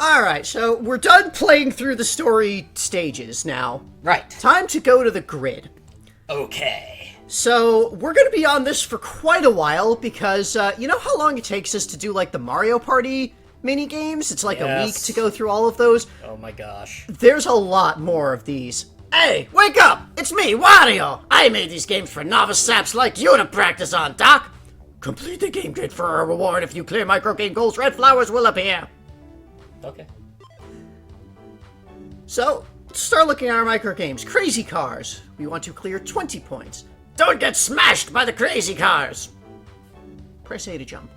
Alright, so we're done playing through the story stages now. Right. Time to go to the grid. Okay. So, we're gonna be on this for quite a while because, you know how long it takes us to do, like, the Mario Party mini-games? It's like a week to go through all of those. Oh my gosh. There's a lot more of these. Hey, wake up! It's me, Wario! I made these games for novice saps like you to practice on, Doc! Complete the game grid for a reward. If you clear microgame goals, red flowers will appear. Okay. So, let's start looking at our microgames. Crazy Cars. We want to clear 20 points. Don't get smashed by the crazy cars! Press A to jump.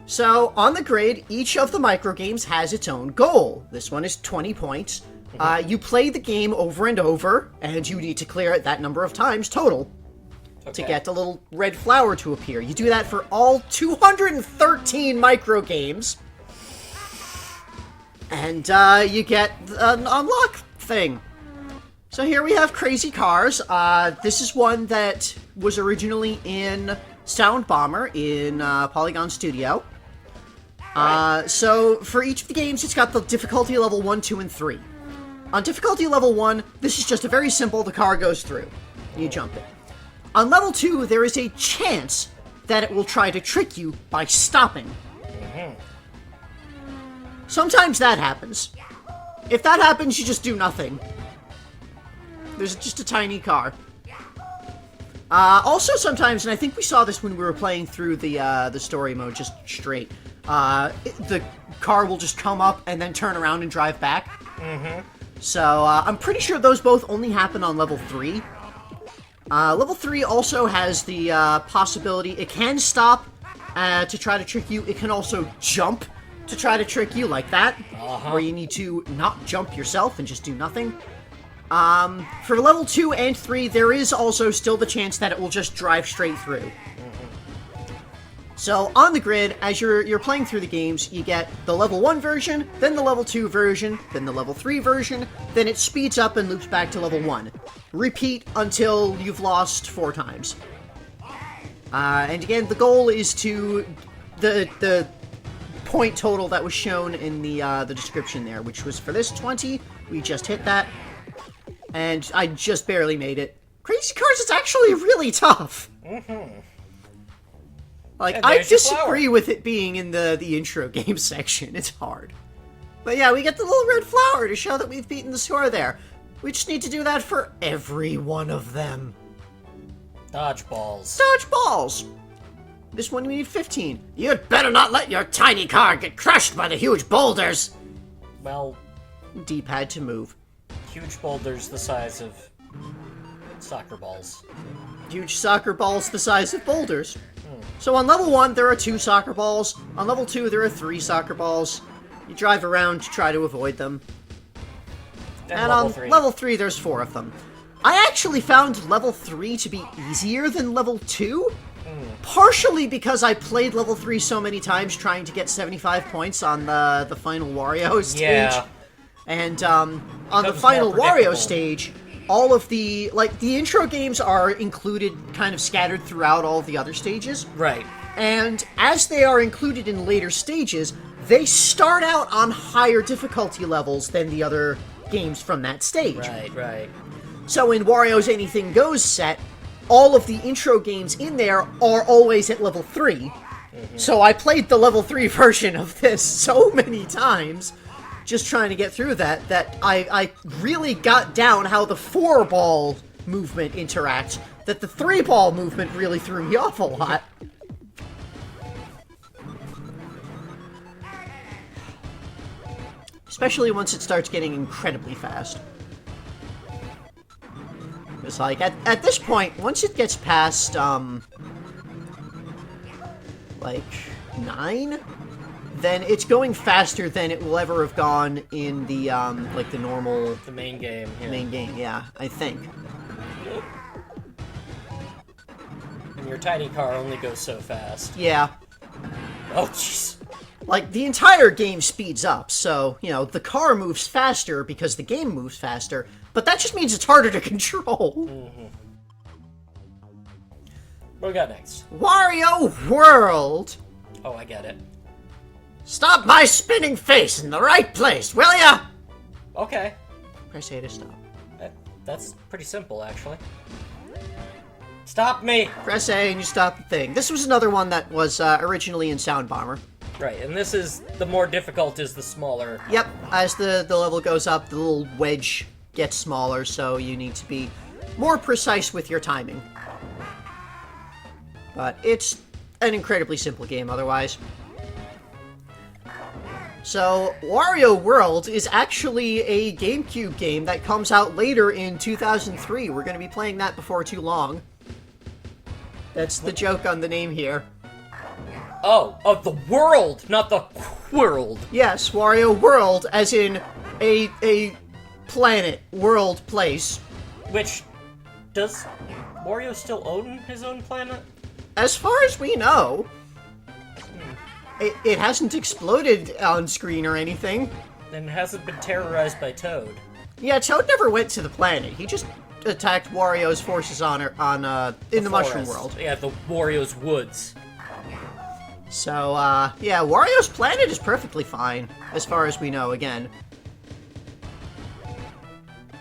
So, on the grid, each of the microgames has its own goal. This one is 20 points. You play the game over and over, and you need to clear it that number of times total to get the little red flower to appear. You do that for all 213 microgames. And you get an unlock thing. So here we have Crazy Cars. This is one that was originally in Sound Bomber in Polygon Studio. So for each of the games, it's got the difficulty level 1, 2, and 3. On difficulty level 1, this is just a very simple, the car goes through. You jump it. On level 2, there is a chance that it will try to trick you by stopping. Sometimes that happens. If that happens, you just do nothing. There's just a tiny car. Also sometimes, and I think we saw this when we were playing through the story mode just straight, the car will just come up and then turn around and drive back. So, I'm pretty sure those both only happen on level 3. Level 3 also has the possibility, it can stop to try to trick you. It can also jump to try to trick you like that, where you need to not jump yourself and just do nothing. For level 2 and 3, there is also still the chance that it will just drive straight through. So, on the grid, as you're playing through the games, you get the level 1 version, then the level 2 version, then the level 3 version, then it speeds up and loops back to level 1. Repeat until you've lost 4 times. And again, the goal is to... The point total that was shown in the description there, which was for this 20, we just hit that. And I just barely made it. Crazy Cars is actually really tough. Like, I disagree with it being in the intro game section. It's hard. But yeah, we get the little red flower to show that we've beaten the score there. We just need to do that for every one of them. Dodgeballs. Dodgeballs! This one we need 15. You'd better not let your tiny car get crushed by the huge boulders! Well... D-pad to move. Huge boulders the size of... soccer balls. Huge soccer balls the size of boulders. So on level 1, there are 2 soccer balls. On level 2, there are 3 soccer balls. You drive around to try to avoid them. And on level 3, there's 4 of them. I actually found level 3 to be easier than level 2. Partially because I played level 3 so many times trying to get 75 points on the final Wario stage. Yeah. And on the final Wario stage, all of the intro games are included kind of scattered throughout all of the other stages. Right. And as they are included in later stages, they start out on higher difficulty levels than the other games from that stage. Right. So in Wario's Anything Goes set, all of the intro games in there are always at level 3. So I played the level 3 version of this so many times, just trying to get through that I really got down how the 4-ball movement interacts, that the 3-ball movement really threw me off a lot. Especially once it starts getting incredibly fast. It's like, at this point, once it gets past, like, 9, then it's going faster than it will ever have gone in the, like, the normal... The main game, yeah. Main game, yeah, I think. And your tiny car only goes so fast. Yeah. Oh, jeez. Like, the entire game speeds up, so, you know, the car moves faster because the game moves faster, but that just means it's harder to control. What we got next? Wario Whirled! Oh, I get it. Stop my spinning face in the right place, will ya? Okay. Press A to stop. That's pretty simple, actually. Stop me! Press A and you stop the thing. This was another one that was originally in Sound Bomber. Right, and this is... the more difficult is the smaller. Yep, as the level goes up, the little wedge gets smaller, so you need to be more precise with your timing. But it's an incredibly simple game otherwise. So, Wario Whirled is actually a GameCube game that comes out later in 2003. We're going to be playing that before too long. That's the joke on the name here. Oh, the world, not the world. Yes, Wario Whirled, as in a planet, world, place. Which, does Wario still own his own planet? As far as we know, it hasn't exploded on screen or anything. And hasn't been terrorized by Toad. Yeah, Toad never went to the planet. He just attacked Wario's forces in the Mushroom World. Yeah, the Wario's woods. So, yeah, Wario's planet is perfectly fine, as far as we know, again.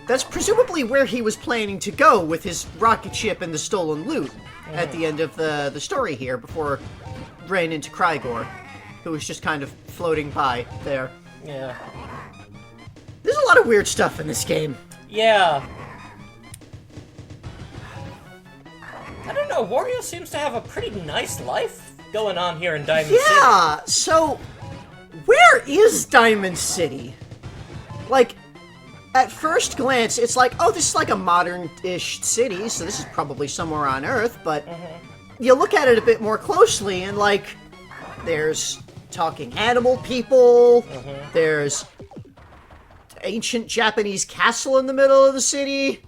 That's presumably where he was planning to go with his rocket ship and the stolen loot at the end of the story here, before ran into Krygor, who was just kind of floating by there. Yeah. There's a lot of weird stuff in this game. Yeah. I don't know, Wario seems to have a pretty nice life going on here in Diamond City. Yeah, so where is Diamond City? Like, at first glance, it's like, oh, this is like a modern-ish city, so this is probably somewhere on Earth, but you look at it a bit more closely, and, like, there's talking animal people, there's ancient Japanese castle in the middle of the city,